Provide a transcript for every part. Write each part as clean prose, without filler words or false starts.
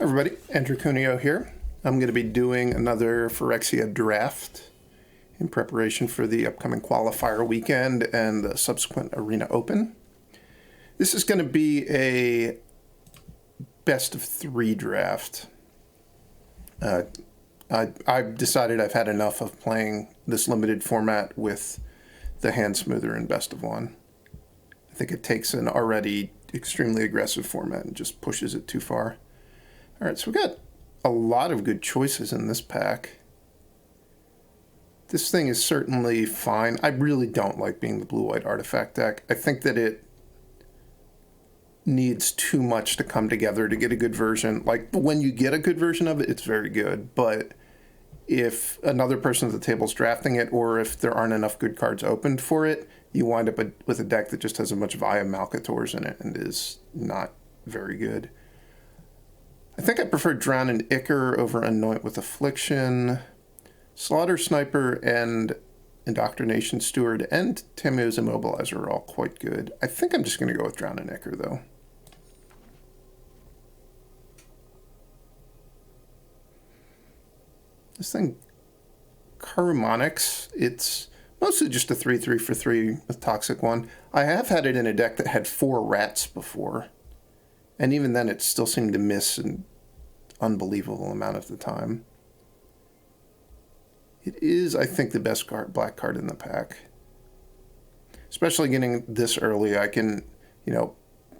Everybody, Andrew Cuneo here. I'm going to be doing another Phyrexia draft in preparation for the upcoming qualifier weekend and the subsequent Arena Open. This is going to be a best of 3 draft. I've decided I've had enough of playing this limited format with the hand smoother in best of 1. I think it takes an already extremely aggressive format and just pushes it too far. All right, so we got a lot of good choices in this pack. This thing is certainly fine. I really don't like being the blue-white artifact deck. I think that it needs too much to come together to get a good version. Like, when you get a good version of it, it's very good. But if another person at the table's drafting it, or if there aren't enough good cards opened for it, you wind up with a deck that just has a bunch of Via Malcators in it and is not very good. I think I prefer Drown and Ichor over Anoint with Affliction. Slaughter Sniper and Indoctrination Steward and Tammuz Immobilizer are all quite good. I think I'm just going to go with Drown and Ichor, though. This thing, Karumonics, it's mostly just a 3/3 for 3 with Toxic 1. I have had it in a deck that had 4 rats before. And even then, it still seemed to miss an unbelievable amount of the time. It is, I think, the best black card in the pack. Especially getting this early, I can,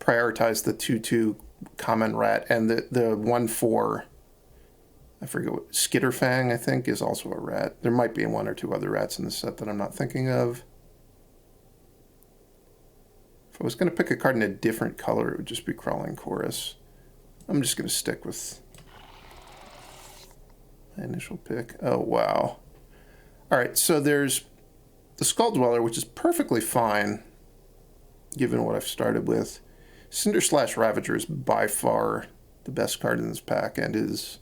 prioritize the 2/2 common rat and the 1/4. I forget what, Skitterfang, I think, is also a rat. There might be 1 or 2 other rats in the set that I'm not thinking of. If I was going to pick a card in a different color, it would just be Crawling Chorus. I'm just going to stick with my initial pick. Oh, wow. All right, so there's the Skull Dweller, which is perfectly fine, given what I've started with. Cinder/Slash Ravager is by far the best card in this pack, and it's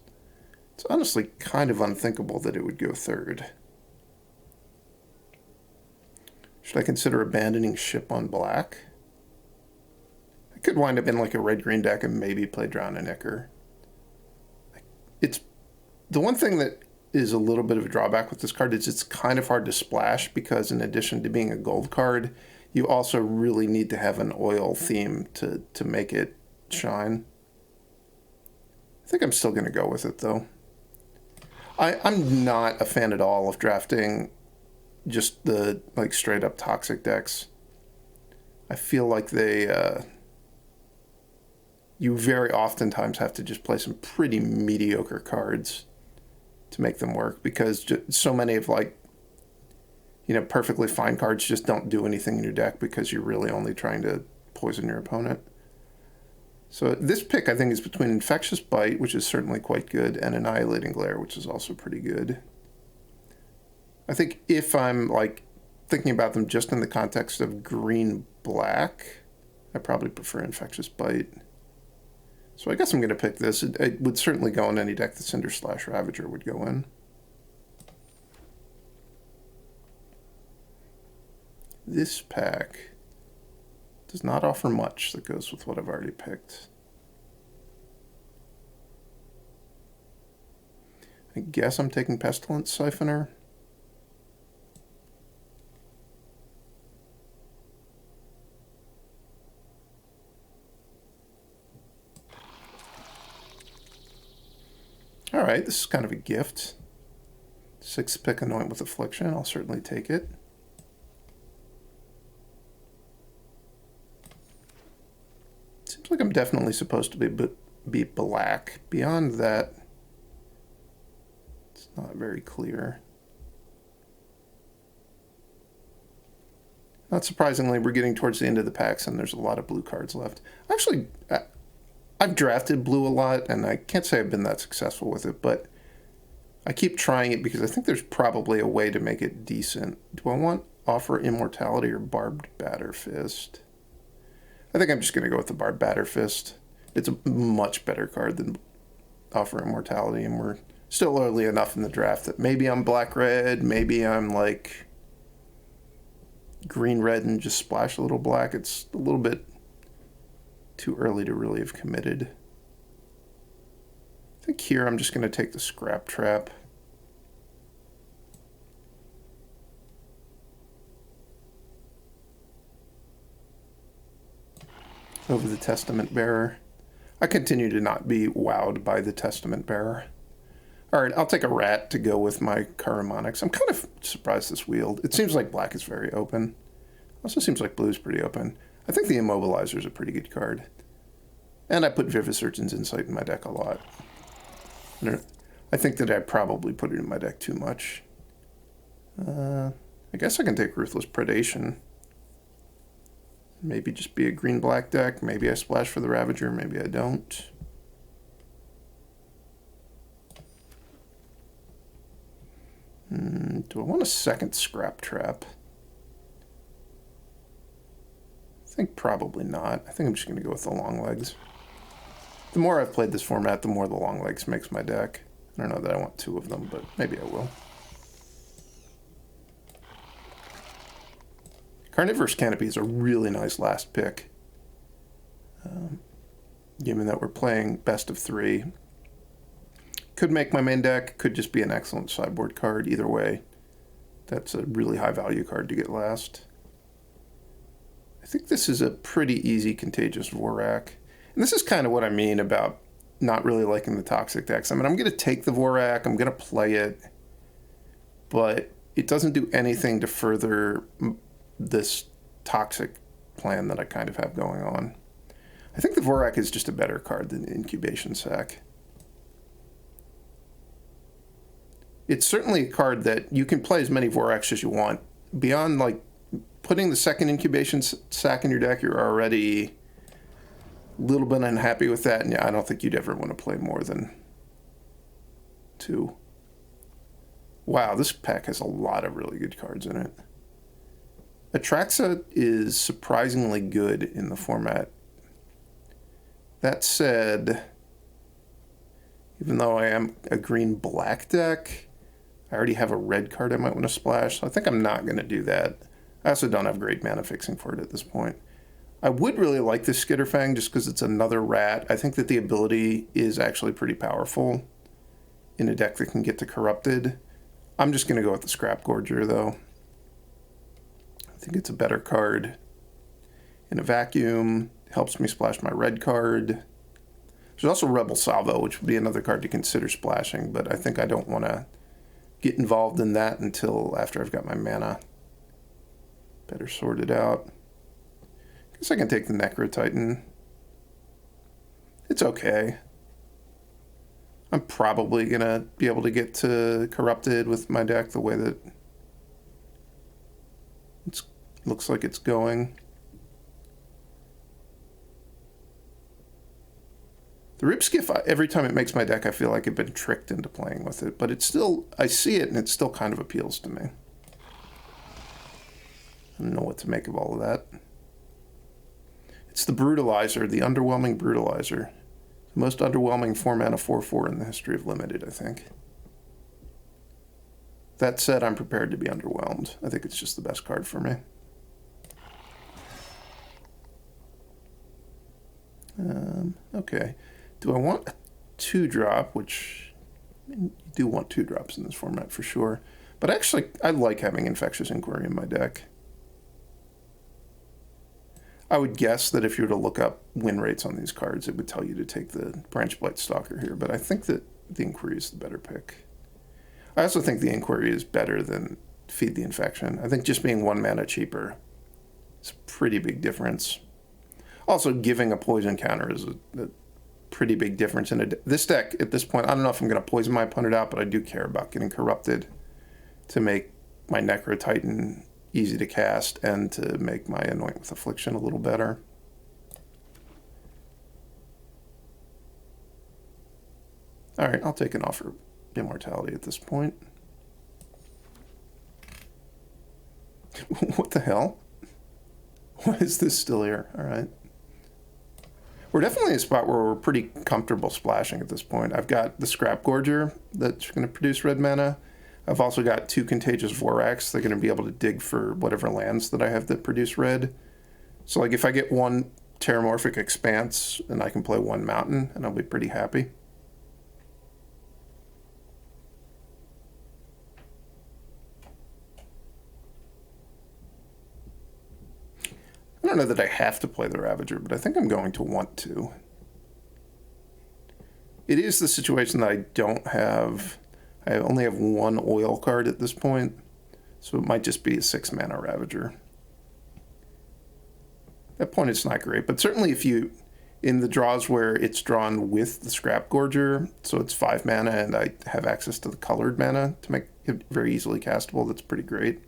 honestly kind of unthinkable that it would go third. Should I consider abandoning Ship on black? I could wind up in like a red-green deck and maybe play Drown and Ichor. It's the one thing that is a little bit of a drawback with this card is it's kind of hard to splash, because in addition to being a gold card, you also really need to have an oil theme to make it shine. I think I'm still going to go with it, though. I'm not a fan at all of drafting just the straight up toxic decks. I feel like you very oftentimes have to just play some pretty mediocre cards to make them work, because so many of perfectly fine cards just don't do anything in your deck because you're really only trying to poison your opponent. So this pick, I think, is between Infectious Bite, which is certainly quite good, and Annihilating Glare, which is also pretty good. I think if I'm thinking about them just in the context of green-black, I probably prefer Infectious Bite. So I guess I'm going to pick this. It would certainly go in any deck that Cinder/Slash Ravager would go in. This pack does not offer much that goes with what I've already picked. I guess I'm taking Pestilence Siphoner. All right, this is kind of a gift. 6 pick Anoint with Affliction. I'll certainly take it. Seems like I'm definitely supposed to be black. Beyond that, it's not very clear. Not surprisingly, we're getting towards the end of the packs, and there's a lot of blue cards left. Actually, I've drafted blue a lot, and I can't say I've been that successful with it, but I keep trying it because I think there's probably a way to make it decent. Do I want Offer Immortality or Barbed Batter Fist? I think I'm just going to go with the Barbed Batter Fist. It's a much better card than Offer Immortality, and we're still early enough in the draft that maybe I'm black-red, maybe I'm green-red and just splash a little black. It's a little bit too early to really have committed. think here I'm just going to take the Scrap Trap. Over the Testament Bearer. I continue to not be wowed by the Testament Bearer. All right, I'll take a rat to go with my Caramonics. I'm kind of surprised this wheeled. It seems like black is very open. Also seems like blue is pretty open. I think the Immobilizer is a pretty good card. And I put Vivisurgeon's Insight in my deck a lot. I think that I probably put it in my deck too much. I guess I can take Ruthless Predation. Maybe just be a green-black deck. Maybe I splash for the Ravager. Maybe I don't. Do I want a second Scrap Trap? I think probably not. I think I'm just going to go with the long legs. The more I've played this format, the more the long legs makes my deck. I don't know that I want two of them, but maybe I will. Carnivorous Canopy is a really nice last pick. Given that we're playing best of 3. Could make my main deck, could just be an excellent sideboard card. Either way, that's a really high value card to get last. I think this is a pretty easy Contagious Vorak. And this is kind of what I mean about not really liking the toxic decks. I mean, I'm going to take the Vorak, I'm going to play it, but it doesn't do anything to further this toxic plan that I kind of have going on. I think the Vorak is just a better card than the Incubation Sac. It's certainly a card that you can play as many Voraks as you want. Beyond, like, putting the second Incubation Sac in your deck, you're already a little bit unhappy with that, and yeah, I don't think you'd ever want to play more than 2. Wow, this pack has a lot of really good cards in it. Atraxa is surprisingly good in the format. That said, even though I am a green-black deck, I already have a red card I might want to splash, so I think I'm not going to do that. I also don't have great mana fixing for it at this point. I would really like this Skitterfang just because it's another rat. I think that the ability is actually pretty powerful in a deck that can get to Corrupted. I'm just going to go with the Scrap Gorger, though. I think it's a better card in a vacuum. It helps me splash my red card. There's also Rebel Salvo, which would be another card to consider splashing, but I think I don't want to get involved in that until after I've got my mana better sorted out. I guess I can take the Necro Titan. It's okay. I'm probably going to be able to get to Corrupted with my deck the way that it looks like it's going. The Ribskiff, every time it makes my deck, I feel like I've been tricked into playing with it. But it's still, I see it and it still kind of appeals to me. I don't know what to make of all of that. It's the Brutalizer, the underwhelming Brutalizer. The most underwhelming 4-mana 4/4 in the history of Limited, I think. That said, I'm prepared to be underwhelmed. I think it's just the best card for me. Okay. Do I want a 2-drop, which you do want 2-drops in this format for sure. But actually, I like having Infectious Inquiry in my deck. I would guess that if you were to look up win rates on these cards, it would tell you to take the Branch Blight Stalker here. But I think that the Inquiry is the better pick. I also think the Inquiry is better than Feed the Infection. I think just being 1 mana cheaper is a pretty big difference. Also, giving a poison counter is a pretty big difference in this deck at this point. I don't know if I'm going to poison my opponent out, but I do care about getting Corrupted to make my Necro Titan easy to cast and to make my Anoint with Affliction a little better. All right, I'll take an Offer Immortality at this point. What the hell? Why is this still here? All right. We're definitely in a spot where we're pretty comfortable splashing at this point. I've got the Scrap Gorger that's going to produce red mana. I've also got 2 Contagious Voraks. They're going to be able to dig for whatever lands that I have that produce red. So like if I get 1 Terramorphic Expanse, then I can play 1 Mountain, and I'll be pretty happy. don't know that I have to play the Ravager, but I think I'm going to want to. It is the situation that I don't have. I only have one oil card at this point, so it might just be a 6-mana Ravager. At that point, it's not great, but certainly if you, in the draws where it's drawn with the Scrap Gorger, so it's 5 mana and I have access to the colored mana to make it very easily castable, that's pretty great.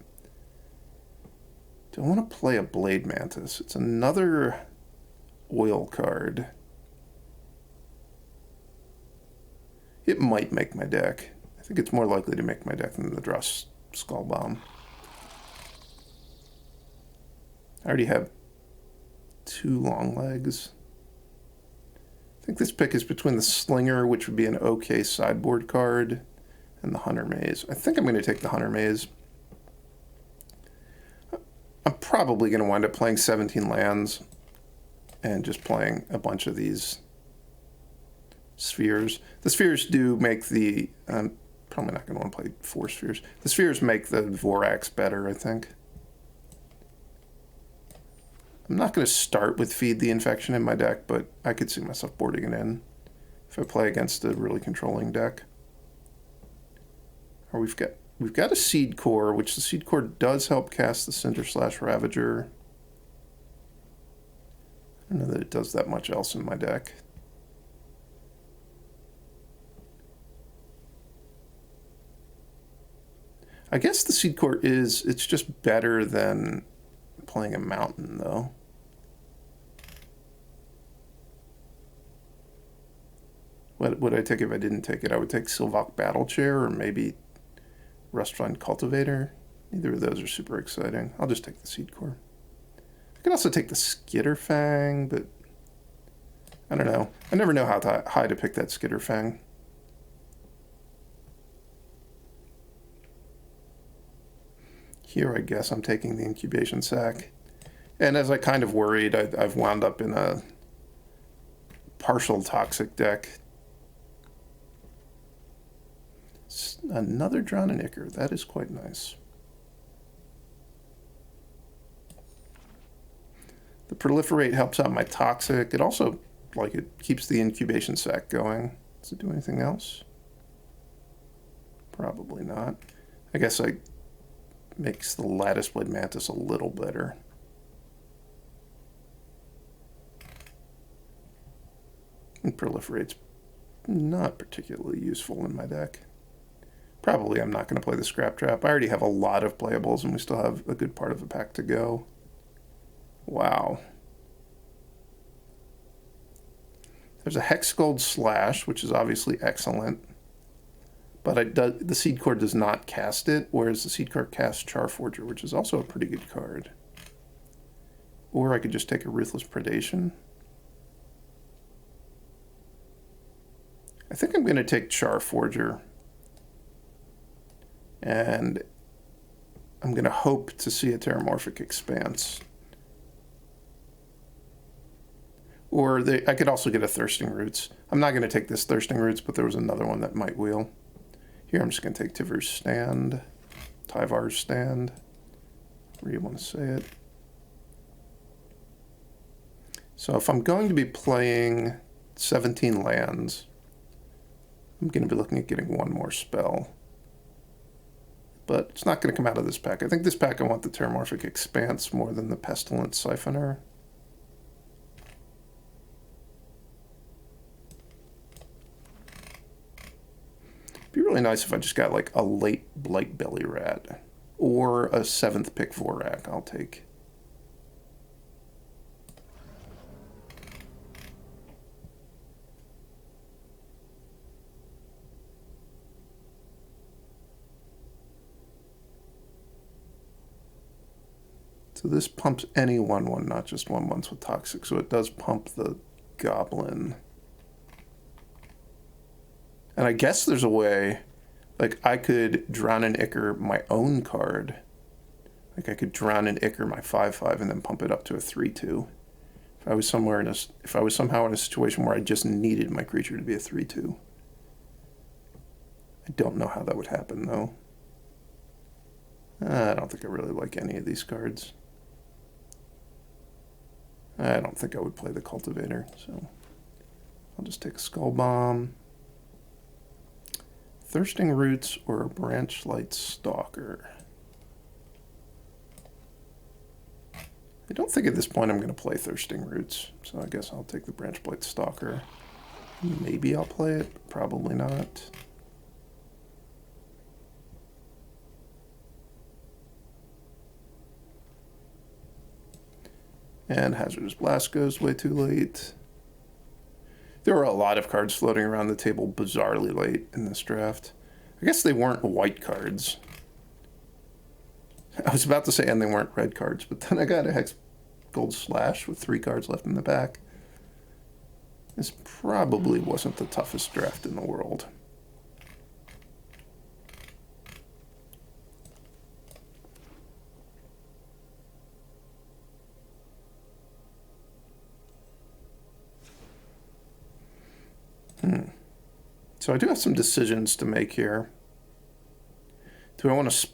Do I want to play a Blade Mantis? It's another oil card. It might make my deck. I think it's more likely to make my deck than the draw Skullbomb. I already have 2 long legs. I think this pick is between the Slinger, which would be an okay sideboard card, and the Hunter Maze. I think I'm going to take the Hunter Maze. I'm probably going to wind up playing 17 lands and just playing a bunch of these spheres. The spheres do make the... I'm probably not going to want to play 4 spheres. The spheres make the Vorax better, I think. I'm not going to start with Feed the Infection in my deck, but I could see myself boarding it in if I play against a really controlling deck. Or we've got a Seed Core, which the Seed Core does help cast the Cinder/Ravager. I don't know that it does that much else in my deck. I guess the Seed Core it's just better than playing a Mountain, though. What would I take if I didn't take it? I would take Sylvok Battle Chair or maybe Rustvine Cultivator. Neither of those are super exciting. I'll just take the Seed Core. I could also take the Skitterfang, but I don't know. I never know how high to pick that Skitterfang. Here, I guess I'm taking the Incubation Sac. And as I kind of worried, I've wound up in a partial toxic deck. Another Drown and Ichor. That is quite nice. The Proliferate helps out my toxic. It also, it keeps the Incubation Sac going. Does it do anything else? Probably not. I guess I makes the Lattice Blade Mantis a little better. And Proliferate's not particularly useful in my deck. Probably I'm not going to play the Scrap Trap. I already have a lot of playables and we still have a good part of the pack to go. Wow. There's a Hexgold Slash, which is obviously excellent. But the Seed Core does not cast it, whereas the Seed Core casts Charforger, which is also a pretty good card. Or I could just take a Ruthless Predation. I think I'm going to take Charforger. And I'm going to hope to see a Terramorphic Expanse. Or I could also get a Thirsting Roots. I'm not going to take this Thirsting Roots, but there was another one that might wheel. Here I'm just going to take Tivor's Stand, Tyvar's Stand, however you want to say it. So if I'm going to be playing 17 lands, I'm going to be looking at getting one more spell. But it's not going to come out of this pack. I think this pack I want the Terramorphic Expanse more than the Pestilent Siphoner. It'd be really nice if I just got a late Blight Belly Rat or a 7th pick Vorak. I'll take. So this pumps any 1/1, not just 1/1s with Toxic. So it does pump the Goblin. And I guess there's a way, I could Drown and Ichor my own card. I could Drown and Ichor my 5/5 and then pump it up to a 3/2. If I was somehow in a situation where I just needed my creature to be a 3/2. I don't know how that would happen though. I don't think I really like any of these cards. I don't think I would play the Cultivator, so I'll just take a Skull Bomb. Thirsting Roots or a Branchlight Stalker. I don't think at this point I'm going to play Thirsting Roots, so I guess I'll take the Branchlight Stalker. Maybe I'll play it, but probably not. And Hazardous Blast goes way too late. There were a lot of cards floating around the table bizarrely late in this draft. I guess they weren't white cards. I was about to say, and they weren't red cards, but then I got a Hex Gold Slash with 3 cards left in the back. This probably wasn't the toughest draft in the world. So I do have some decisions to make here. Do I want to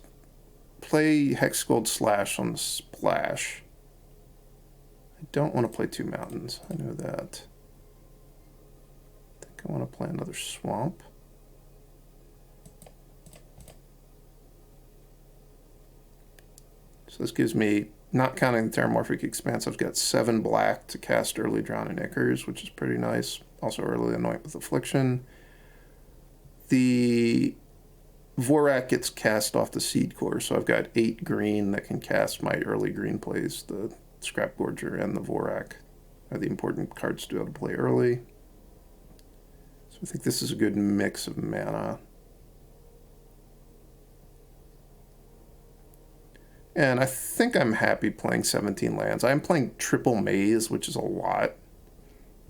play Hex Gold Slash on the splash? I don't want to play 2 mountains. I know that. I think I want to play another swamp. So this gives me, not counting the Terramorphic Expanse, I've got 7 black to cast early Drowning Ichors, which is pretty nice. Also early Anoint with Affliction. The Vorak gets cast off the Seed Core, so I've got 8 green that can cast my early green plays. The Scrap Gorger and the Vorak are the important cards to be able to play early. So I think this is a good mix of mana. And I think I'm happy playing 17 lands. I'm playing Triple Maze, which is a lot,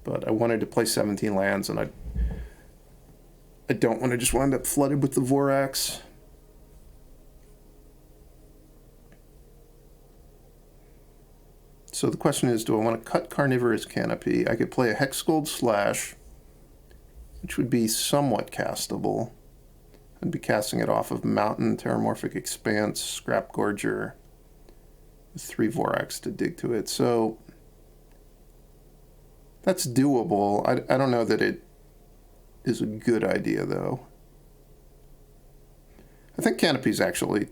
but I wanted to play 17 lands, and I don't want to just wind up flooded with the Voraks. So the question is, do I want to cut Carnivorous Canopy? I could play a Hex Gold Slash, which would be somewhat castable. I'd be casting it off of Mountain, Terramorphic Expanse, Scrap Gorger, with 3 Voraks to dig to it. So that's doable. I don't know that it is a good idea, though. I think Canopy's actually,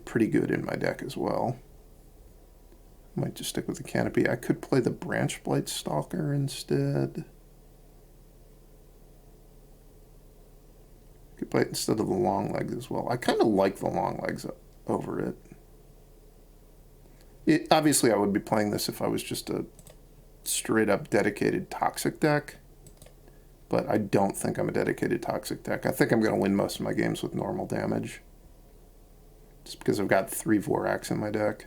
pretty good in my deck as well. I might just stick with the Canopy. I could play the Branchblight Stalker instead. I could play it instead of the Long Legs as well. I kind of like the Long Legs over it. Obviously, I would be playing this if I was just a straight-up dedicated Toxic deck. But I don't think I'm a dedicated Toxic deck. I think I'm going to win most of my games with normal damage. Just because I've got 3 Voraks in my deck.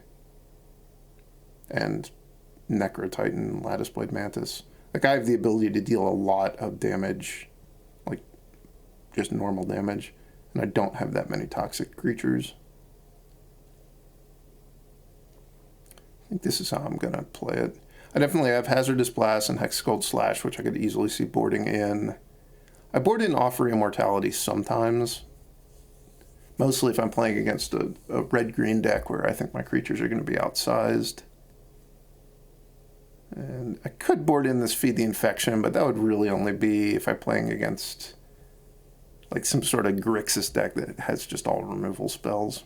And Necrotitan, Lattice Blade Mantis. Like, I have the ability to deal a lot of damage. Like, just normal damage. And I don't have that many toxic creatures. I think this is how I'm going to play it. I definitely have Hazardous Blast and Hex Gold Slash, which I could easily see boarding in. I board in Offer Immortality sometimes. Mostly if I'm playing against a red-green deck where I think my creatures are going to be outsized. And I could board in this Feed the Infection, but that would really only be if I'm playing against like some sort of Grixis deck that has just all removal spells.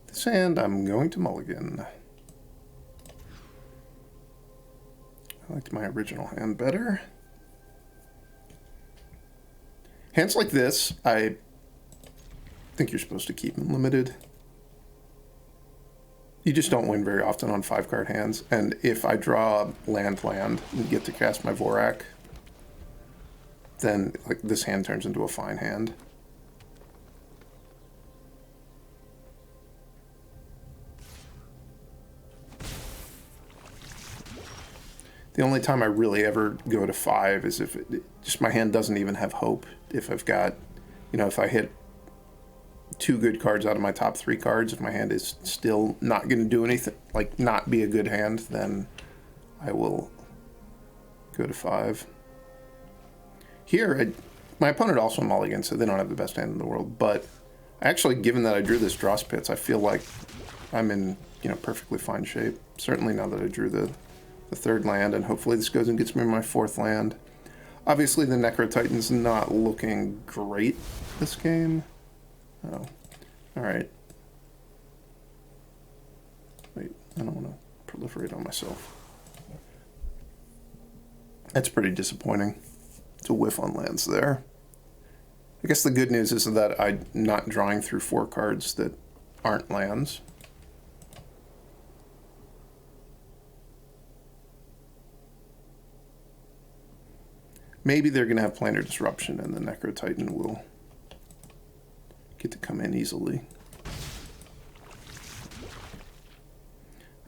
This hand, I'm going to mulligan. I liked my original hand better. Hands like this, I think you're supposed to keep them limited. You just don't win very often on 5-card hands. And if I draw land and get to cast my Vorak, then like this hand turns into a fine hand. The only time I really ever go to 5 is if just my hand doesn't even have hope. If I've got, if I hit 2 good cards out of my top 3 cards, if my hand is still not going to do anything, like not be a good hand, then I will go to 5. Here, my opponent also mulligans, so they don't have the best hand in the world, but actually, given that I drew this Dross Pits, I feel like I'm in, perfectly fine shape. Certainly now that I drew the the third land, and hopefully this goes and gets me my fourth land. Obviously, the Necrotitan's not looking great this game. Oh, all right. Wait, I don't want to proliferate on myself. That's pretty disappointing to whiff on lands there. I guess the good news is that I'm not drawing through 4 cards that aren't lands. Maybe they're going to have Planar Disruption and the Necrotitan will get to come in easily.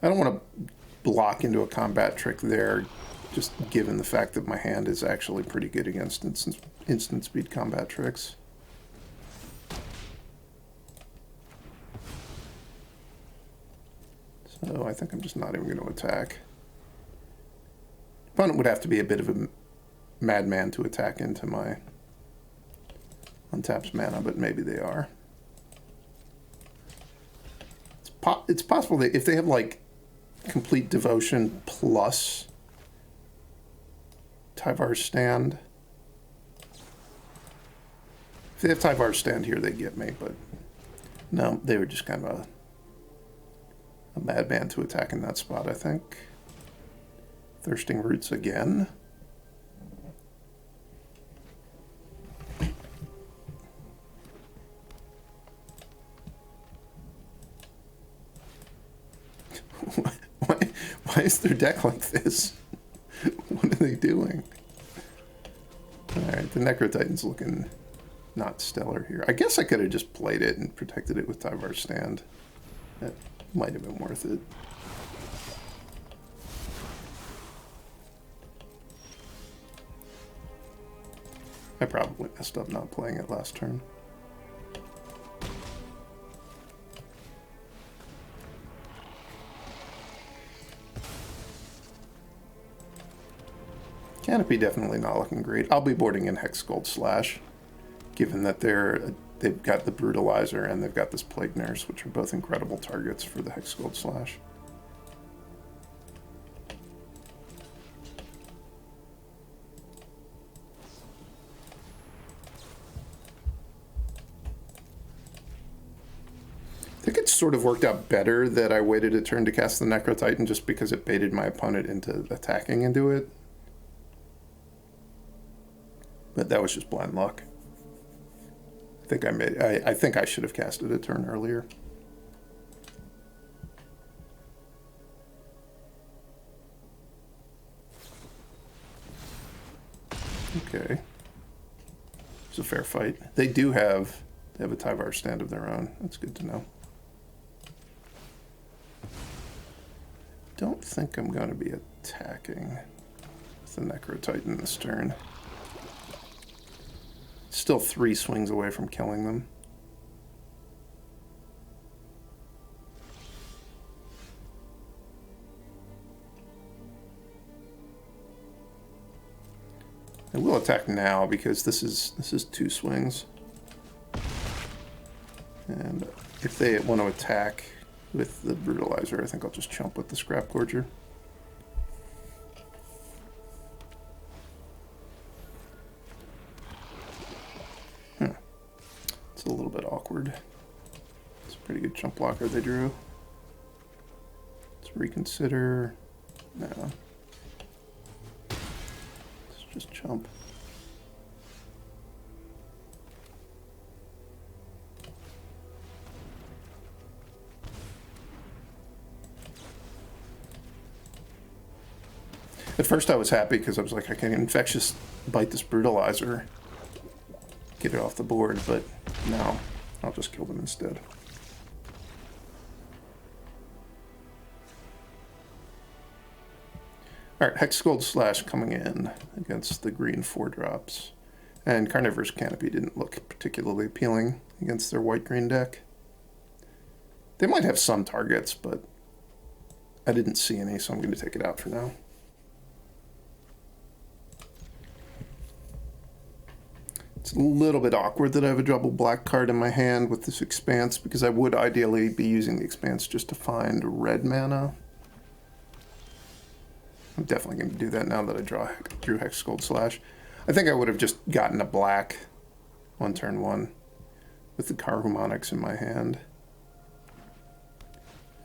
I don't want to block into a combat trick there, just given the fact that my hand is actually pretty good against instant speed combat tricks. So I think I'm just not even going to attack. Opponent would have to be a bit of a madman to attack into my untapped mana, but maybe they are. It's possible that if they have like Complete Devotion plus Tyvar's Stand. If they have Tyvar's Stand here, they get me, but no, they were just kind of a madman to attack in that spot, I think. Thirsting Roots again. Why is their deck like this? What are they doing? Alright, the Necrotitan's looking not stellar here. I guess I could have just played it and protected it with Tyvar's Stand. That might have been worth it. I probably messed up not playing it last turn. Canopy definitely not looking great. I'll be boarding in Hexgold Slash, given that they've got the Brutalizer and they've got this Plague Nurse, which are both incredible targets for the Hexgold Slash. I think it sort of worked out better that I waited a turn to cast the Necrotitan just because it baited my opponent into attacking into it. But that was just blind luck. I think I should have casted a turn earlier. Okay. It's a fair fight. They have a Tyvar Stand of their own. That's good to know. Don't think I'm going to be attacking with the Necrotitan this turn. Still 3 swings away from killing them. I will attack now because this is 2 swings. And if they want to attack with the Brutalizer, I think I'll just chump with the Scrap Gorger. It's a little bit awkward. It's a pretty good chump blocker they drew. Let's reconsider. No. Let's just chump. At first I was happy because I was like, I can Infectious Bite this Brutalizer, get it off the board, but no, I'll just kill them instead. Alright, Hexgold Slash coming in against the green 4-drops. And Carnivorous Canopy didn't look particularly appealing against their white-green deck. They might have some targets, but I didn't see any, so I'm going to take it out for now. It's a little bit awkward that I have a double black card in my hand with this Expanse, because I would ideally be using the Expanse just to find red mana. I'm definitely going to do that now that I drew Hexgold Slash. I think I would have just gotten a black on turn 1 with the Car Harmonics in my hand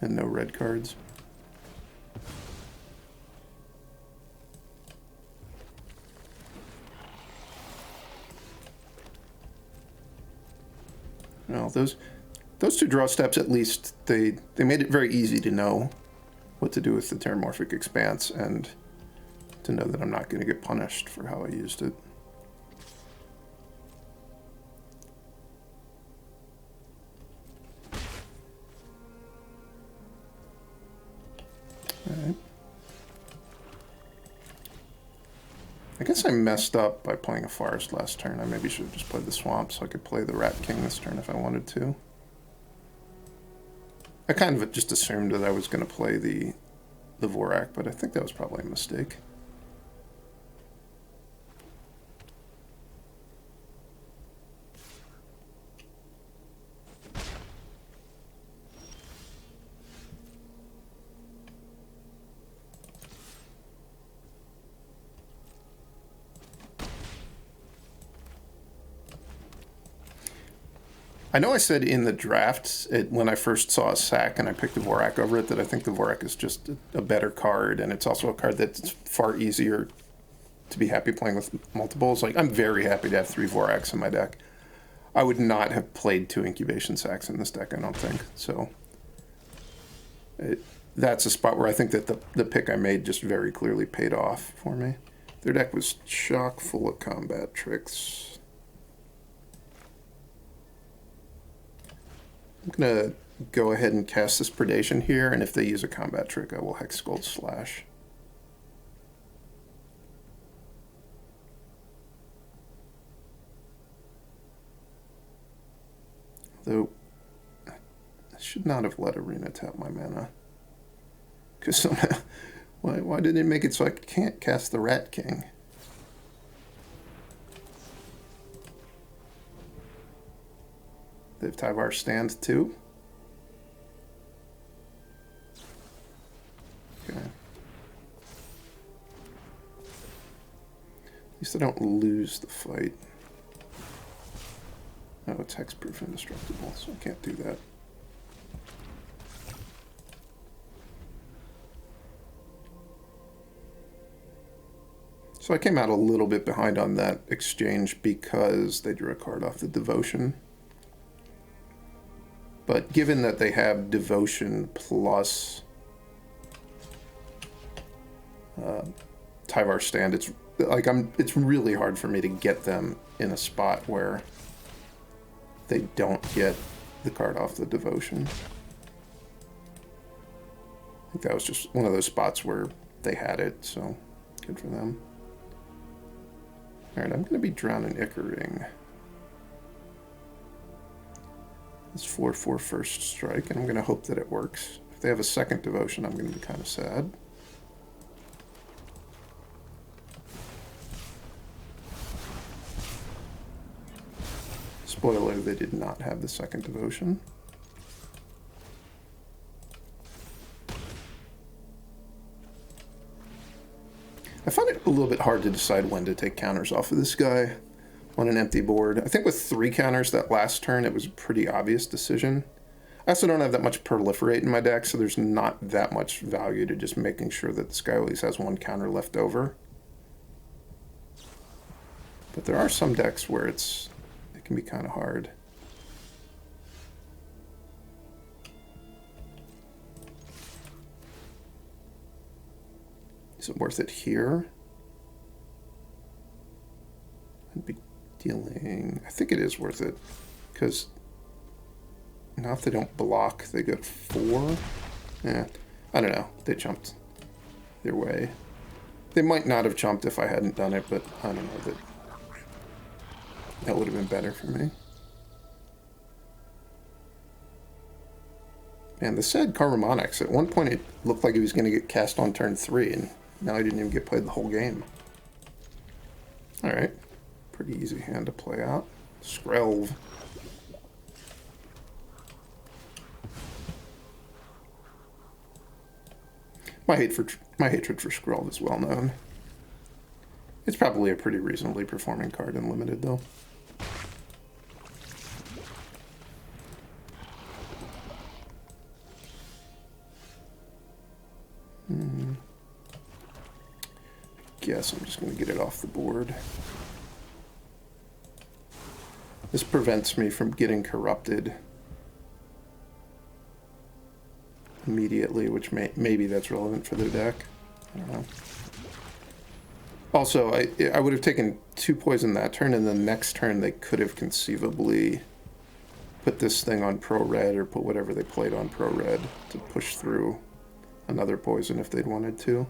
and no red cards. Well, those two draw steps, at least, they made it very easy to know what to do with the Terramorphic Expanse and to know that I'm not going to get punished for how I used it. Alright. I guess I messed up by playing a forest last turn. I maybe should have just played the swamp so I could play the Rat King this turn if I wanted to. I kind of just assumed that I was going to play the Vorak, but I think that was probably a mistake. I know I said in the draft, when I first saw a sack and I picked the Vorak over it, that I think the Vorak is just a better card, and it's also a card that's far easier to be happy playing with multiples. Like, I'm very happy to have 3 Voraks in my deck. I would not have played 2 Incubation Sacks in this deck, I don't think. So that's a spot where I think that the pick I made just very clearly paid off for me. Their deck was chock full of combat tricks. I'm going to go ahead and cast this Predation here, and if they use a combat trick, I will Hexgold Slash. Though, I should not have let Arena tap my mana. Because somehow, why did it make it so I can't cast the Rat King? They have Tyvar stand too? Okay. At least I don't lose the fight. Oh, it's hexproof indestructible, so I can't do that. So I came out a little bit behind on that exchange because they drew a card off the Devotion. But given that they have Devotion plus Tyvar stand, it's like it's really hard for me to get them in a spot where they don't get the card off the Devotion. I think that was just one of those spots where they had it, so good for them. Alright, I'm going to be drowning Icaring. It's 4/4 first strike, and I'm going to hope that it works. If they have a second Devotion, I'm going to be kind of sad. Spoiler, they did not have the second Devotion. I find it a little bit hard to decide when to take counters off of this guy on an empty board. I think with 3 counters that last turn, it was a pretty obvious decision. I also don't have that much Proliferate in my deck, so there's not that much value to just making sure that this guy at least has 1 counter left over. But there are some decks where it can be kind of hard. Is it worth it here? I'd be dealing... I think it is worth it, because now if they don't block, they get 4. Yeah, I don't know. They jumped their way. They might not have jumped if I hadn't done it, but I don't know. That would have been better for me. Man, the sad Karmamonics, at one point it looked like he was going to get cast on turn 3, and now he didn't even get played the whole game. Alright. Pretty easy hand to play out. Skrelv. My hatred for Skrull is well known. It's probably a pretty reasonably performing card in Limited, though. Guess I'm just going to get it off the board. This prevents me from getting corrupted immediately, which maybe that's relevant for their deck. I don't know. Also, I would have taken 2 poison that turn, and the next turn they could have conceivably put this thing on Pro Red or put whatever they played on Pro Red to push through another poison if they'd wanted to.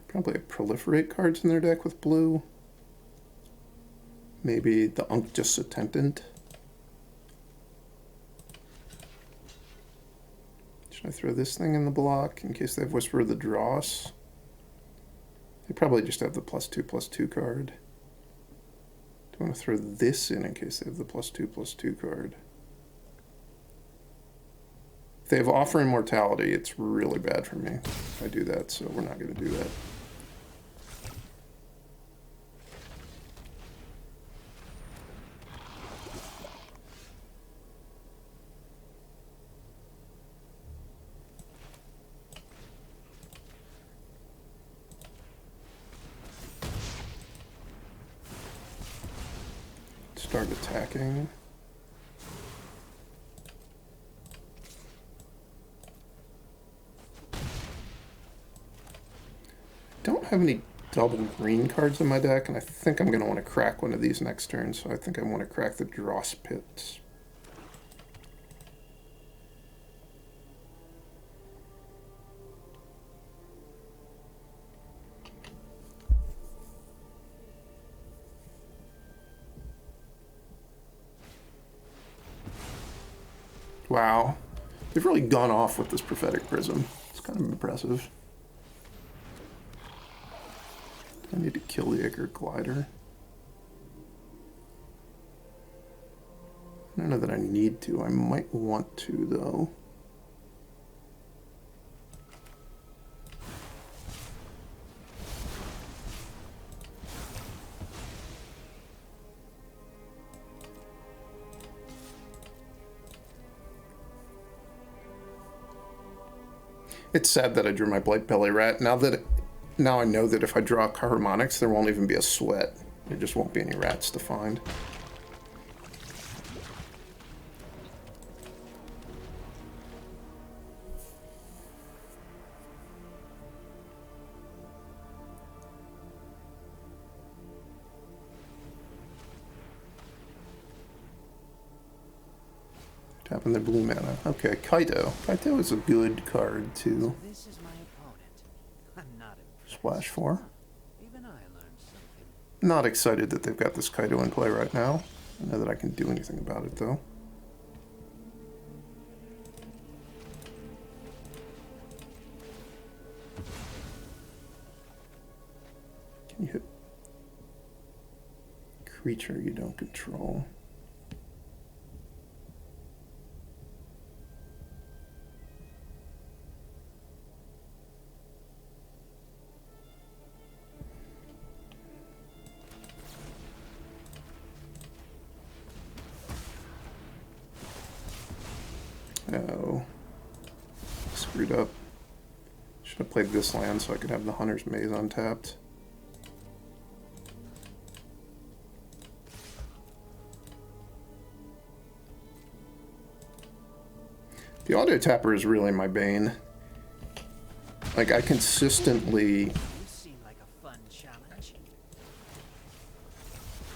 Probably proliferate cards in their deck with blue. Maybe the Unctus Attendant. Should I throw this thing in the block in case they have Whisper of the Dross? They probably just have the +2/+2 card. Do I want to throw this in case they have the +2/+2 card? If they have Offer Immortality, it's really bad for me if I do that, so we're not going to do that. Start attacking. Don't have any double green cards in my deck, and I think I'm going to want to crack one of these next turn, so I think I want to crack the Dross Pits. Wow. They've really gone off with this Prophetic Prism. It's kind of impressive. I need to kill the Ichor Glider. I don't know that I need to. I might want to, though. It's sad that I drew my Blight Belly Rat. Now I know that if I draw Harmonics, there won't even be a sweat. There just won't be any rats to find. Tapping their blue mana. Okay, Kaito. Kaito is a good card too. This is my opponent. I'm not impressed. Splash 4. Even I learned something. Not excited that they've got this Kaito in play right now. I know that I can do anything about it though. Can you hit creature you don't control? Oh, screwed up. Should have played this land so I could have the Hunter's Maze untapped. The auto tapper is really my bane. Like, I consistently You seem like a fun challenge.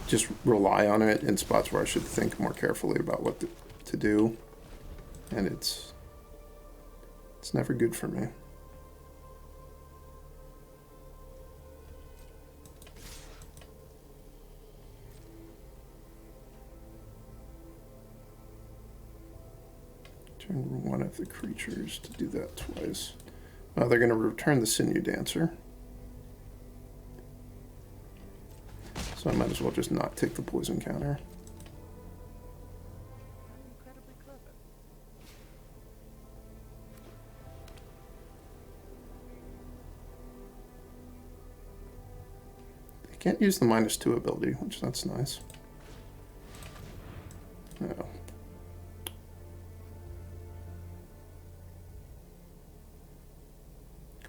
just rely on it in spots where I should think more carefully about what to do. And it's never good for me. Turn one of the creatures to do that twice. Oh, they're going to return the Sinew Dancer. So I might as well just not take the poison counter. Incredibly clever. They can't use the -2 ability, which that's nice. No.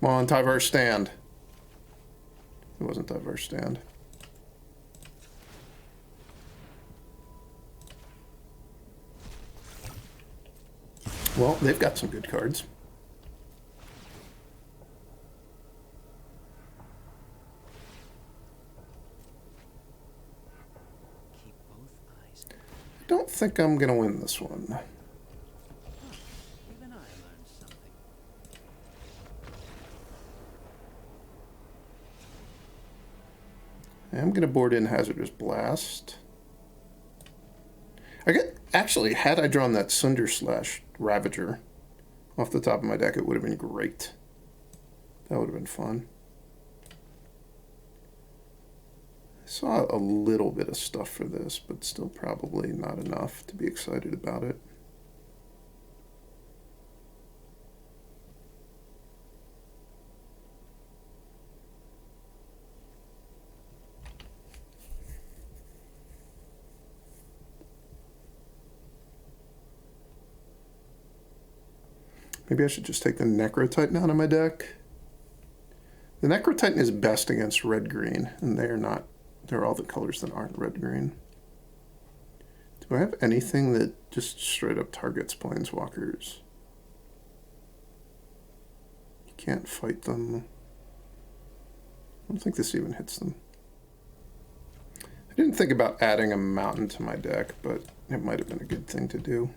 Come on, diverse stand. It wasn't diverse stand. Well, they've got some good cards. Keep both eyes. I don't think I'm going to win this one. Even I learned something. I am going to board in Hazardous Blast. Actually, had I drawn that Sunder Slash Ravager off the top of my deck, it would have been great. That would have been fun. I saw a little bit of stuff for this, but still probably not enough to be excited about it. Maybe I should just take the Necrotitan out of my deck. The Necrotitan is best against red-green, and they're not. They're all the colors that aren't red-green. Do I have anything that just straight up targets Planeswalkers? You can't fight them. I don't think this even hits them. I didn't think about adding a mountain to my deck, but it might have been a good thing to do.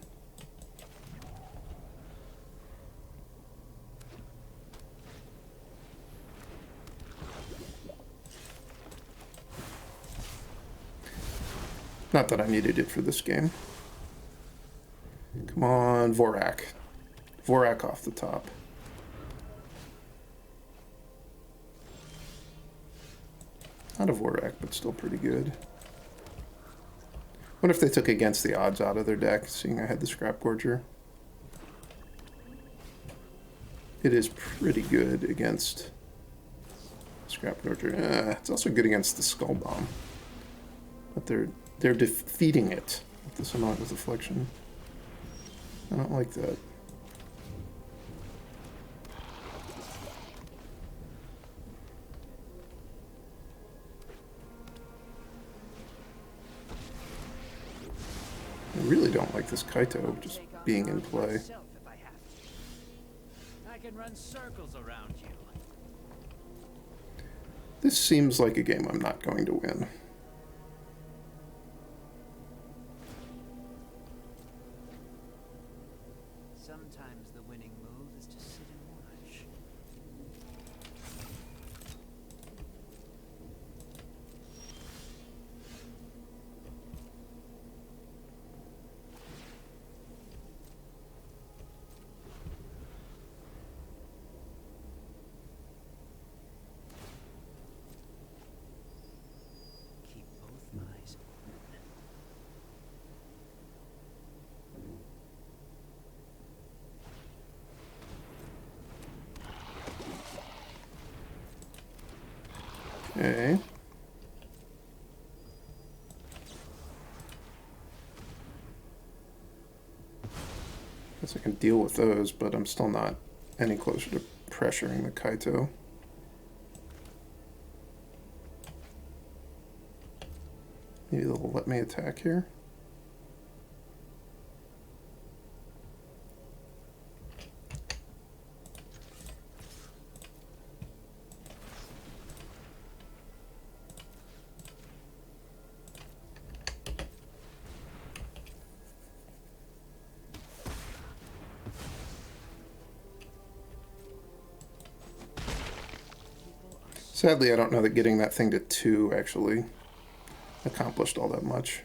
Not that I needed it for this game. Come on, Vorak. Vorak off the top. Not a Vorak, but still pretty good. What if they took against the odds out of their deck, seeing I had the Scrap Gorger? It is pretty good against Scrap Gorger. It's also good against the Skull Bomb. But they're defeating it with this amount of deflection. I don't like that. I really don't like this Kaito just being in play. Myself if I have to. I can run circles around you. This seems like a game I'm not going to win. Sometimes the winning move is to sit and watch. Keep both eyes open. Okay. Guess I can deal with those, but I'm still not any closer to pressuring the Kaito. Maybe they'll let me attack here. Sadly, I don't know that getting that thing to 2 actually accomplished all that much.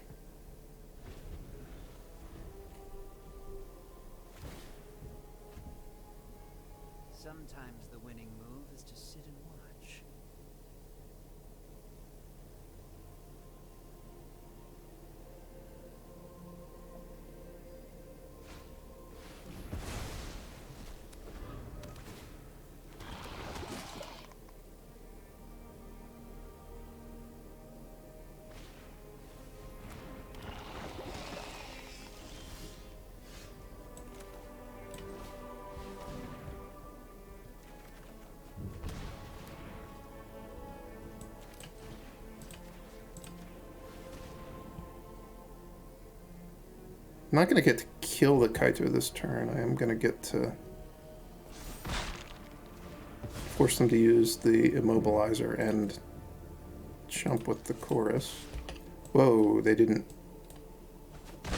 I'm not going to get to kill the Kaito this turn. I am going to get to force them to use the immobilizer and jump with the chorus. Whoa, they didn't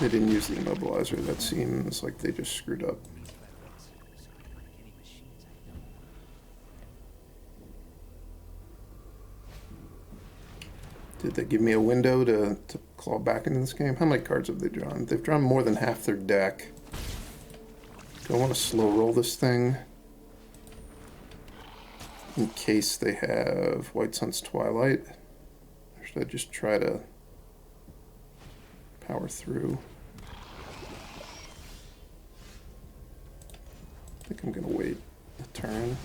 use the immobilizer. That seems like they just screwed up. Did they give me a window to claw back into this game? How many cards have they drawn? They've drawn more than half their deck. Do I want to slow roll this thing? In case they have White Sun's Twilight? Or should I just try to power through? I think I'm going to wait a turn.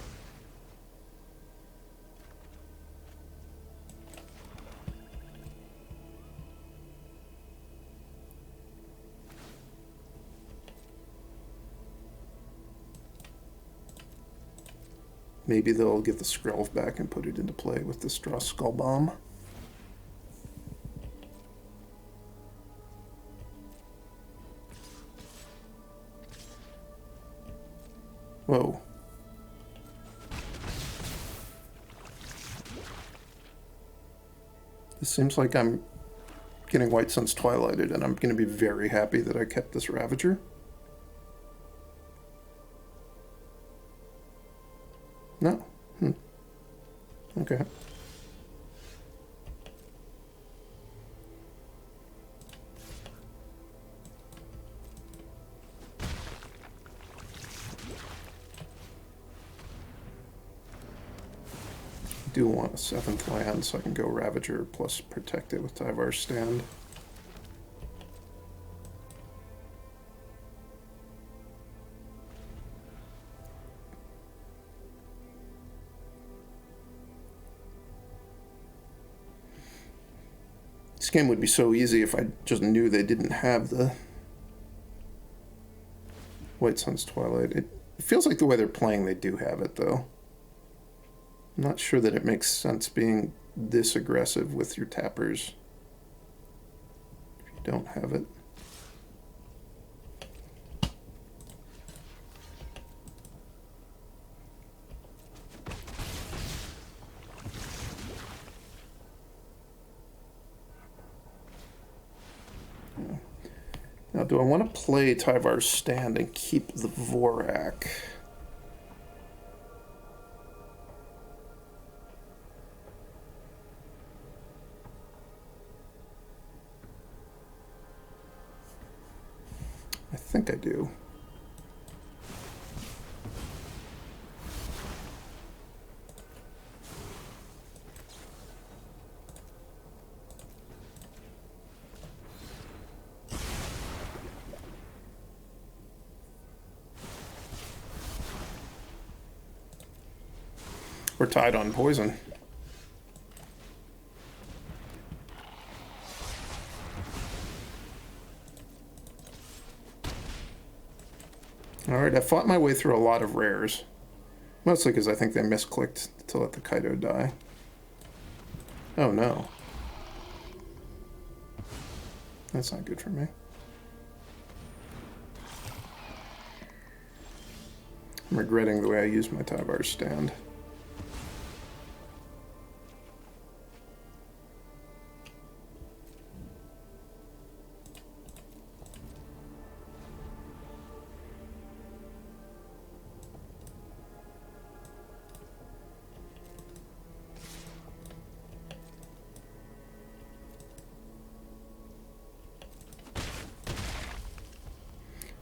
Maybe they'll get the Skrelv back and put it into play with this draw Skull Bomb. Whoa. This seems like I'm getting White Sun's Twilighted, and I'm going to be very happy that I kept this Ravager. No. Okay. I do want a 7th land so I can go Ravager plus protect it with Tyvar's Stand. This game would be so easy if I just knew they didn't have the White Sun's Twilight. It feels like the way they're playing they do have it, though. I'm not sure that it makes sense being this aggressive with your tappers if you don't have it. Now, do I want to play Tyvar's Stand and keep the Vorak? I think I do. We're tied on poison. Alright, I fought my way through a lot of rares. Mostly because I think they misclicked to let the Kaito die. Oh no. That's not good for me. I'm regretting the way I used my Tyvar's Stand.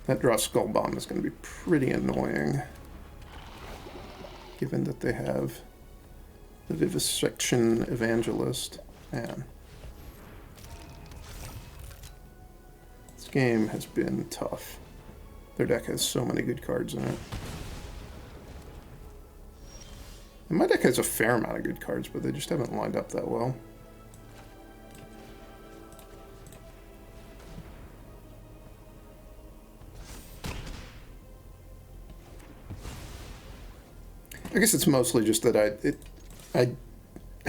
That draw Skull Bomb is going to be pretty annoying, given that they have the Vivisection Evangelist. Man. This game has been tough. Their deck has so many good cards in it. And my deck has a fair amount of good cards, but they just haven't lined up that well. I guess it's mostly just that I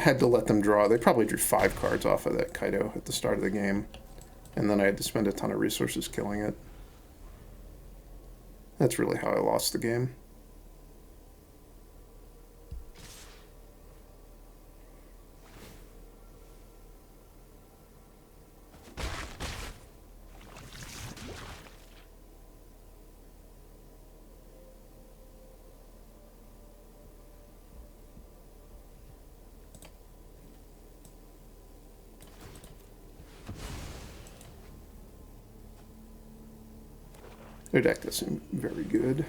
had to let them draw. They probably drew 5 cards off of that Kaito at the start of the game, and then I had to spend a ton of resources killing it. That's really how I lost the game. Their deck does seem very good.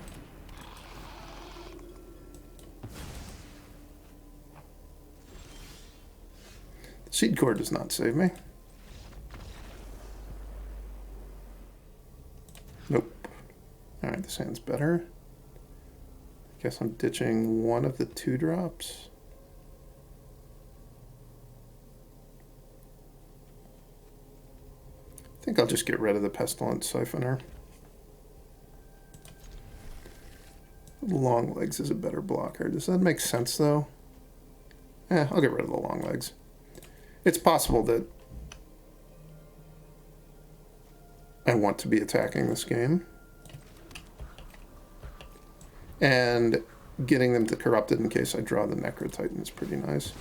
The seed core does not save me. Nope. Alright, this hand's better. I guess I'm ditching one of the 2-drops. I think I'll just get rid of the Pestilent Siphoner. Long legs is a better blocker. Does that make sense, though? I'll get rid of the long legs. It's possible that I want to be attacking this game. And getting them to Corrupted in case I draw the Necro Titan is pretty nice.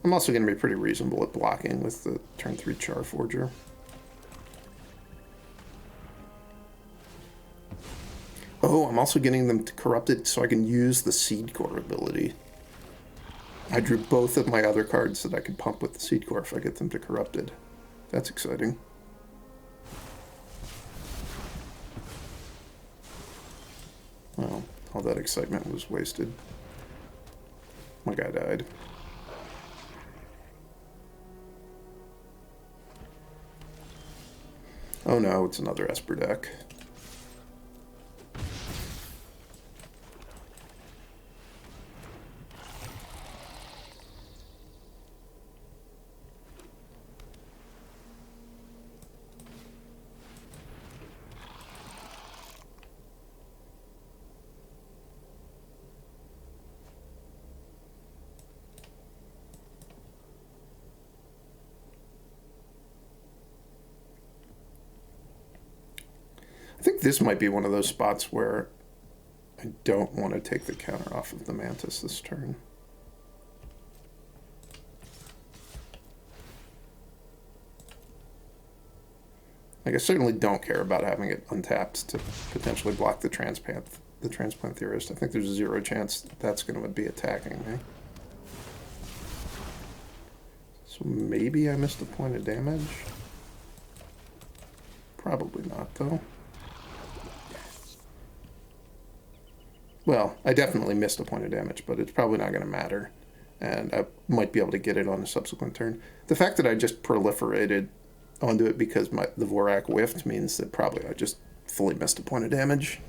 I'm also going to be pretty reasonable at blocking with the turn 3 Charforger. Oh, I'm also getting them to Corrupted so I can use the Seed Core ability. I drew both of my other cards that I could pump with the Seed Core if I get them to Corrupted. That's exciting. Well, all that excitement was wasted. My guy died. Oh no, it's another Esper deck. I think this might be one of those spots where I don't want to take the counter off of the Mantis this turn. Like, I certainly don't care about having it untapped to potentially block the transplant theorist. I think there's 0 chance that's going to be attacking me. So maybe I missed a point of damage. Probably not, though. Well, I definitely missed a point of damage, but it's probably not going to matter. And I might be able to get it on a subsequent turn. The fact that I just proliferated onto it because the Vorak whiffed means that probably I just fully missed a point of damage.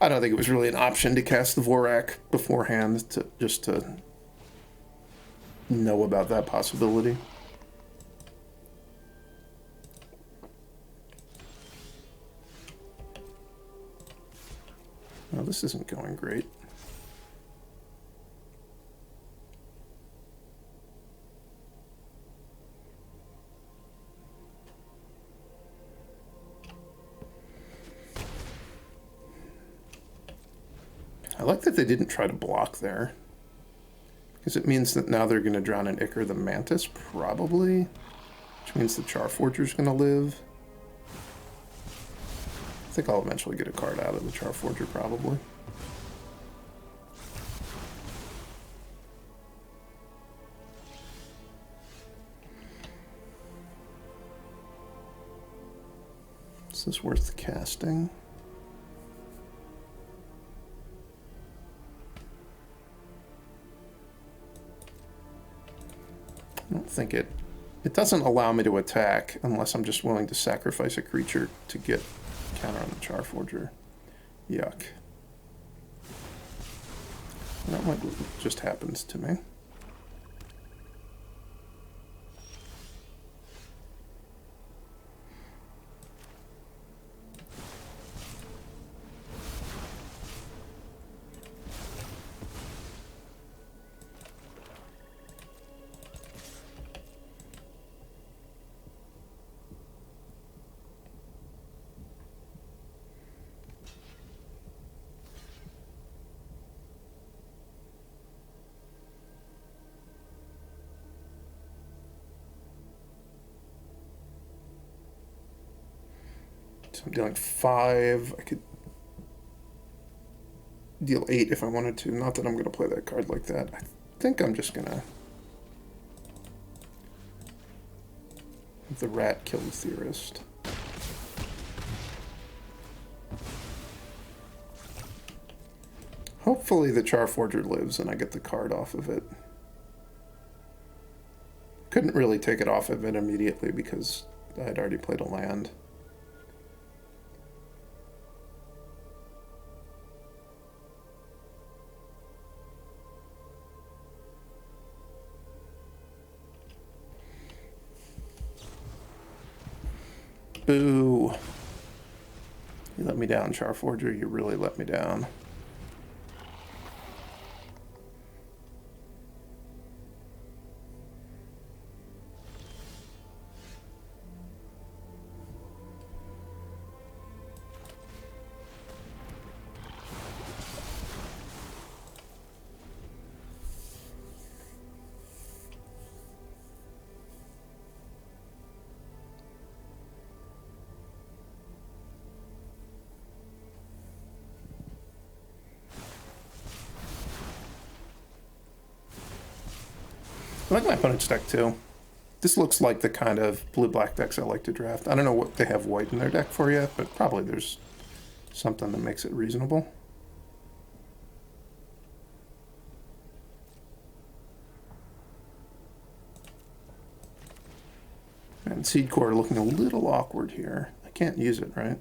I don't think it was really an option to cast the Vorak beforehand to know about that possibility. Well, this isn't going great. I like that they didn't try to block there, because it means that now they're going to drown an Ichor the Mantis, probably, which means the Charforger's going to live. I think I'll eventually get a card out of the Charforger, probably. Is this worth casting? I don't think it doesn't allow me to attack unless I'm just willing to sacrifice a creature to get counter on the Charforger. Yuck. That might just happens to me. So I'm dealing 5. I could deal 8 if I wanted to. Not that I'm going to play that card like that. I think I'm just going to have the rat kill the theorist. Hopefully the Charforger lives and I get the card off of it. Couldn't really take it off of it immediately because I had already played a land. Boo. You let me down, Charforger. You really let me down. I like my opponent's deck too. This looks like the kind of blue-black decks I like to draft. I don't know what they have white in their deck for yet, but probably there's something that makes it reasonable. And Seed Core looking a little awkward here. I can't use it, right?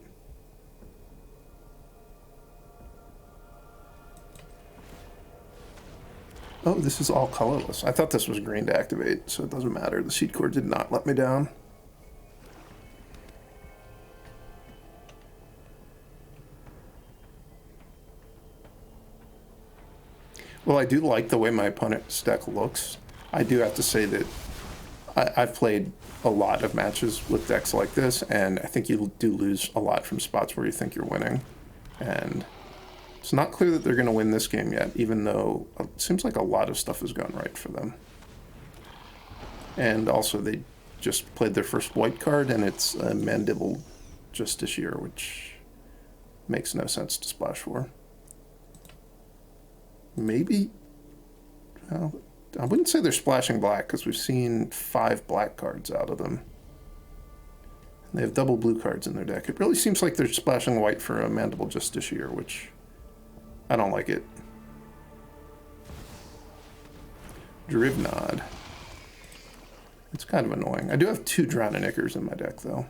Oh, this is all colorless. I thought this was green to activate, so it doesn't matter. The Seed Core did not let me down. Well, I do like the way my opponent's deck looks. I do have to say that I've played a lot of matches with decks like this, and I think you do lose a lot from spots where you think you're winning. And it's not clear that they're going to win this game yet, even though it seems like a lot of stuff has gone right for them. And also, they just played their first white card, and it's a Mandible Justiciar, which makes no sense to splash for. Maybe, well, I wouldn't say they're splashing black, because we've seen 5 black cards out of them. They have double blue cards in their deck. It really seems like they're splashing white for a Mandible Justiciar, which I don't like it. Drivnod. It's kind of annoying. I do have 2 Drowning Ichors in my deck, though.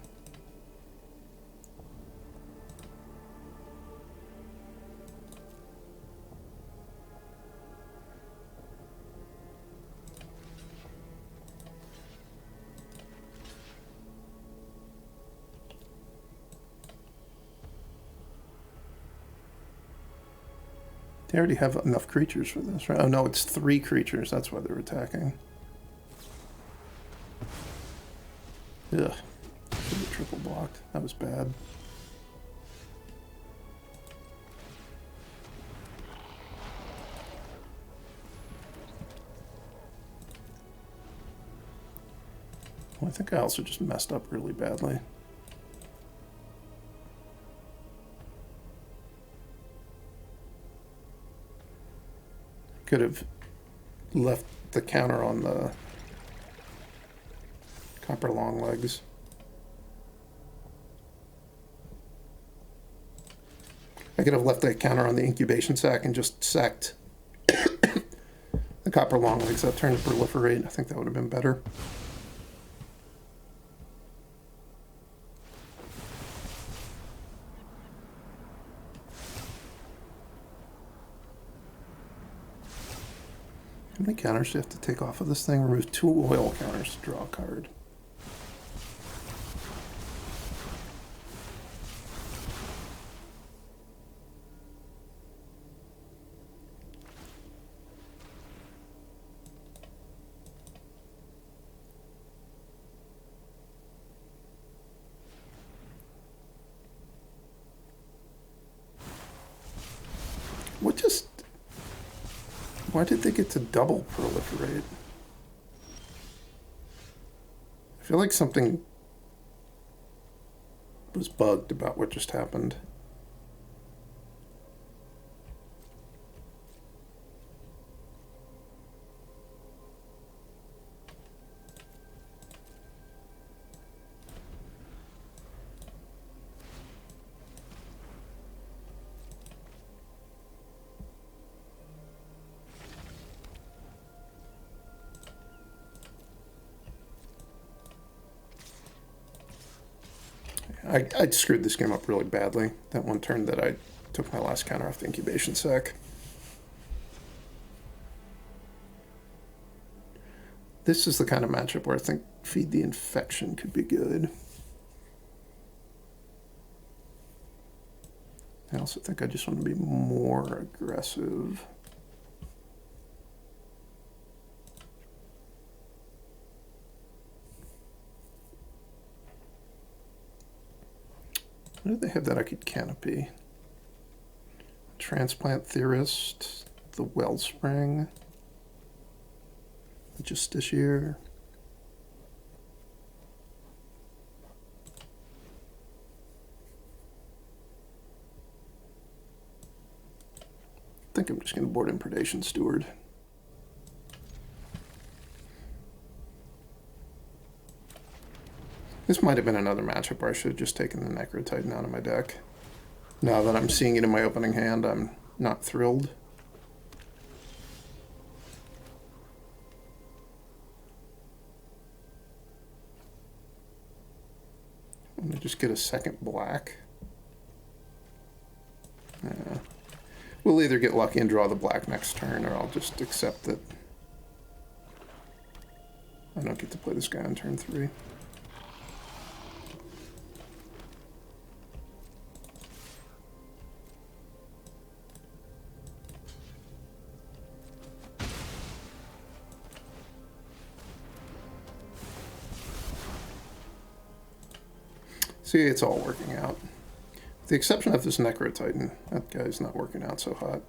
They already have enough creatures for this, right? Oh no, it's 3 creatures. That's why they're attacking. Ugh. Should have triple blocked. That was bad. Well, I think I also just messed up really badly. Could have left the counter on the Copper Longlegs. I could have left that counter on the incubation sac and just sacked the Copper Longlegs. That turned to proliferate. I think that would have been better. How many counters do you have to take off of this thing? Remove 2 oil counters to draw a card. Why did they get to double proliferate? I feel like something was bugged about what just happened. I screwed this game up really badly. That one turn that I took my last counter off the incubation sac. This is the kind of matchup where I think Feed the Infection could be good. I also think I just want to be more aggressive. What do they have that I could canopy? Transplant Theorist, the Wellspring, Justiciar. I think I'm just going to board in Predation Steward. This might have been another matchup where I should have just taken the Necrotitan out of my deck. Now that I'm seeing it in my opening hand, I'm not thrilled. I'm going to just get a second black. We'll either get lucky and draw the black next turn, or I'll just accept that I don't get to play this guy on turn 3. See, it's all working out. With the exception of this Necrotitan, that guy's not working out so hot.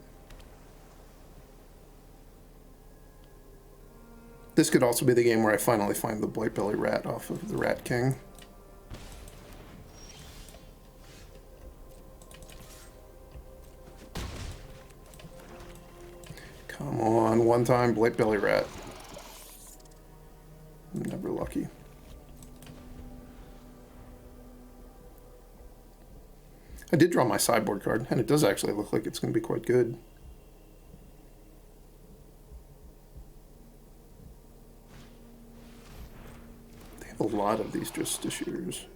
This could also be the game where I finally find the Blight Belly Rat off of the Rat King. Come on, one time Blight Belly Rat. I'm never lucky. I did draw my sideboard card, and it does actually look like it's going to be quite good. They have a lot of these Justiciars.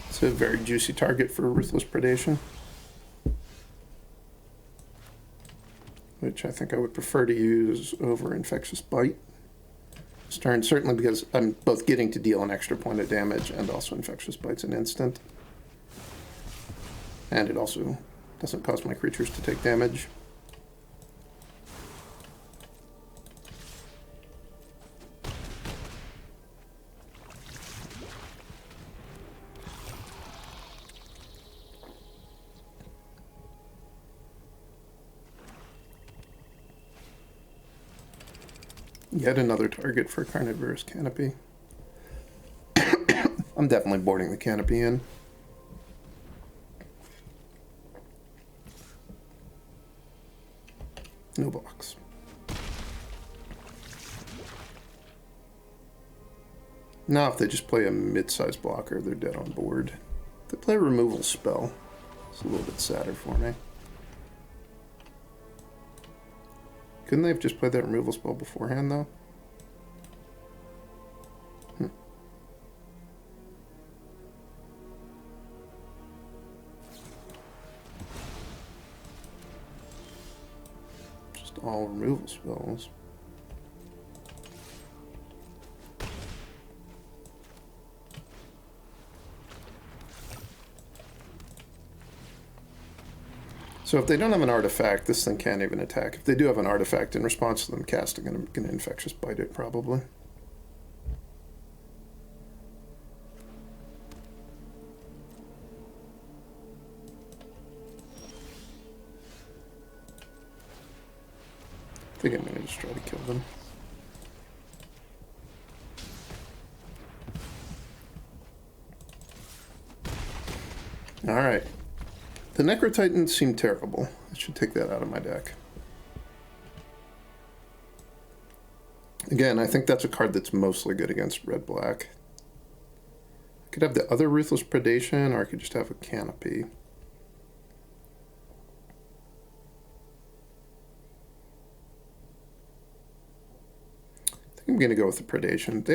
It's a very juicy target for Ruthless Predation, which I think I would prefer to use over Infectious Bite this turn, certainly because I'm both getting to deal an extra point of damage and also Infectious Bite's an instant. And it also doesn't cause my creatures to take damage. Yet another target for Carnivorous Canopy. I'm definitely boarding the Canopy in. No box. Now if they just play a mid-sized blocker, they're dead on board. If they play a removal spell, it's a little bit sadder for me. Couldn't they have just played that removal spell beforehand, though? Just all removal spells. So if they don't have an artifact, this thing can't even attack. If they do have an artifact, in response to them casting, I'm going to Infectious Bite it, probably. I think I'm going to just try to kill them. Alright. The Necrotitans seem terrible. I should take that out of my deck. Again, I think that's a card that's mostly good against red-black. I could have the other Ruthless Predation, or I could just have a Canopy. I think I'm going to go with the Predation.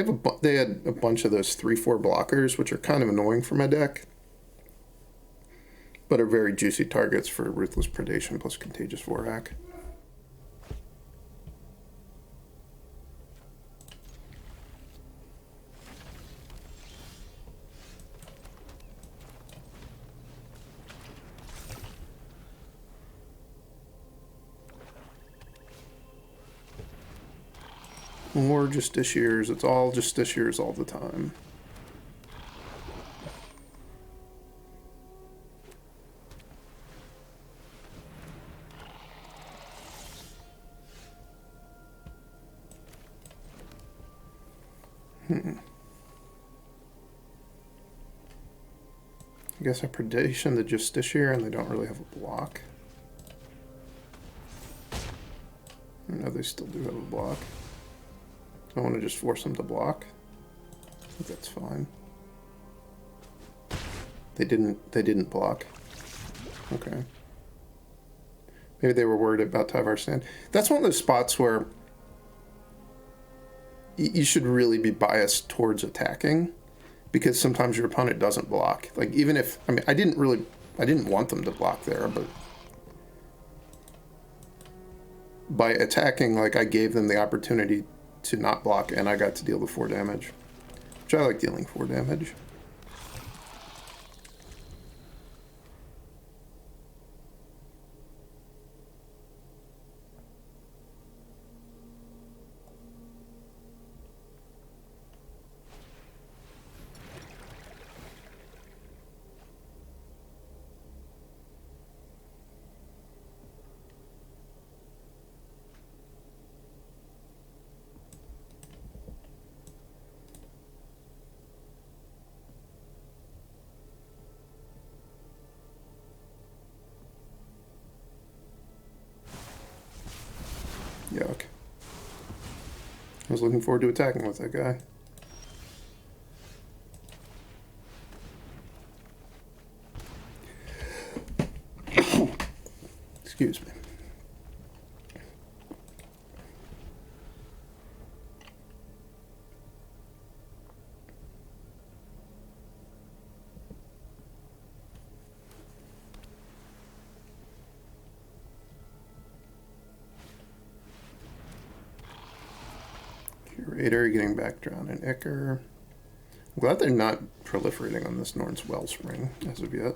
They had a bunch of those 3/4 blockers, which are kind of annoying for my deck, but are very juicy targets for Ruthless Predation plus Contagious Vorak. Or Justiciars. It's all Justiciars all the time. I guess I Predation the Justiciar and they don't really have a block. No, they still do have a block. I want to just force them to block. I think that's fine. They didn't block. Okay. Maybe they were worried about Tyvar Stand. That's one of those spots where you should really be biased towards attacking, because sometimes your opponent doesn't block. Like, even if, I mean, I didn't want them to block there, but by attacking, like, I gave them the opportunity to not block, and I got to deal the 4 damage, which I like dealing 4 damage. Yuck. I was looking forward to attacking with that guy. Excuse me. Curator getting back drawn in Ichor. I'm glad they're not proliferating on this Norn's Wellspring as of yet.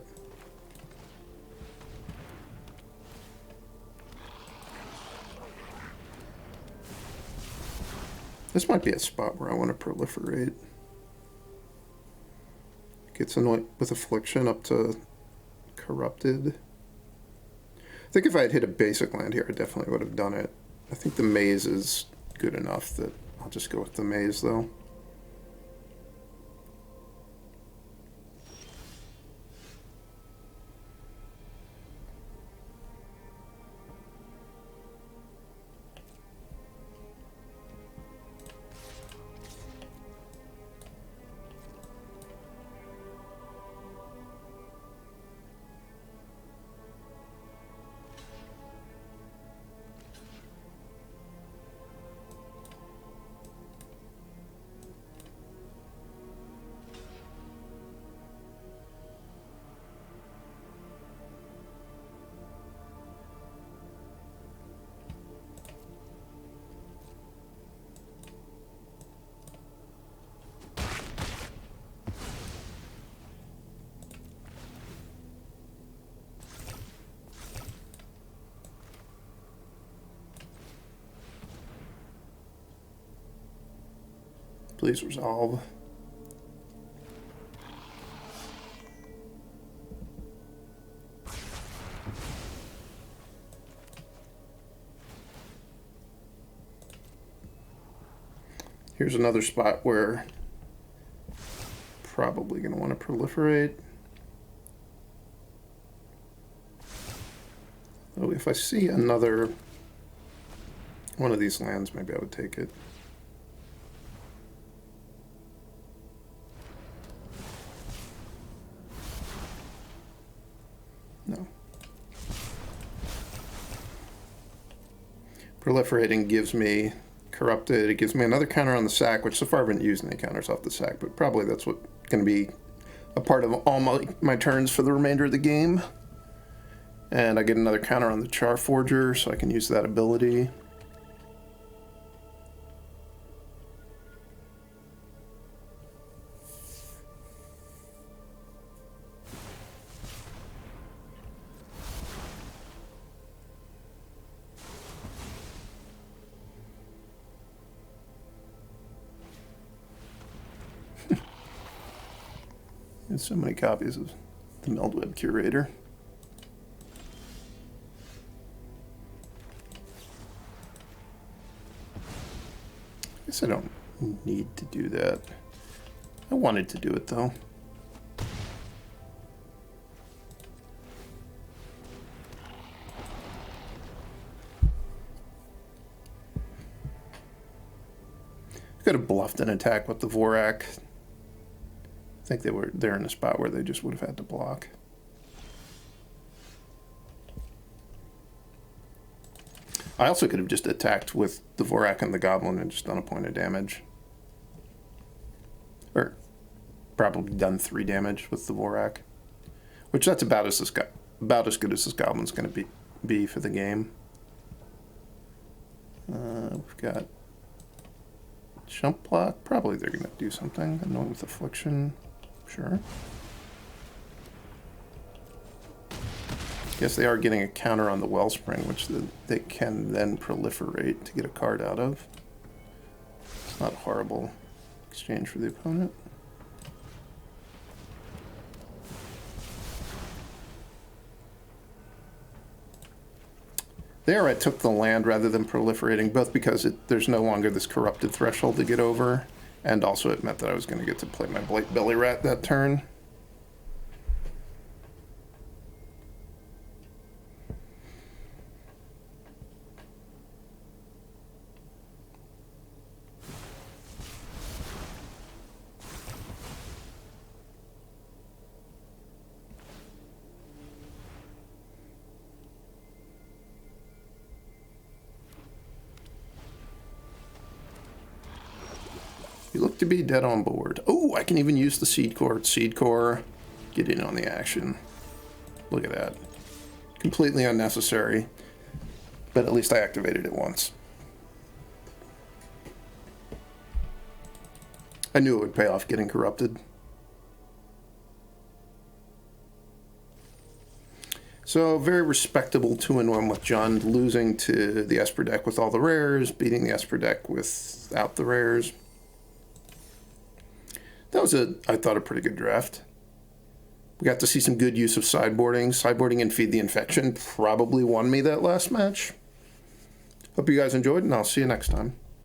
This might be a spot where I want to proliferate. Gets annoyed with Affliction up to Corrupted. I think if I had hit a basic land here, I definitely would have done it. I think the Maze is good enough that I'll just go with the Maze, though. Please resolve. Here's another spot where probably going to want to proliferate. Oh, if I see another one of these lands, maybe I would take it. No. Proliferating gives me corrupted. It gives me another counter on the sack, which so far I haven't used any counters off the sack, but probably that's what's going to be a part of all my turns for the remainder of the game. And I get another counter on the Char Forger, so I can use that ability. There's so many copies of the Meldweb Curator. I guess I don't need to do that. I wanted to do it though. I could have bluffed an attack with the Vorak. I think they're in a spot where they just would have had to block. I also could have just attacked with the Vorak and the Goblin and just done a point of damage. Or probably done 3 damage with the Vorak. Which that's about as good as this Goblin's going to be for the game. We've got Jump Block. Probably they're going to do something. Annoying with Affliction. Sure. Guess they are getting a counter on the Wellspring, which they can then proliferate to get a card out of. It's not a horrible exchange for the opponent. There I took the land rather than proliferating, both because there's no longer this corrupted threshold to get over, and also it meant that I was going to get to play my Blight Belly Rat that turn. You look to be dead on board. Oh, I can even use the Seed Core. Seed Core, get in on the action. Look at that. Completely unnecessary, but at least I activated it once. I knew it would pay off getting corrupted. So, very respectable 2-1 with John, losing to the Esper deck with all the rares, beating the Esper deck without the rares. That was, I thought, a pretty good draft. We got to see some good use of sideboarding. Sideboarding and Feed the Infection probably won me that last match. Hope you guys enjoyed, and I'll see you next time.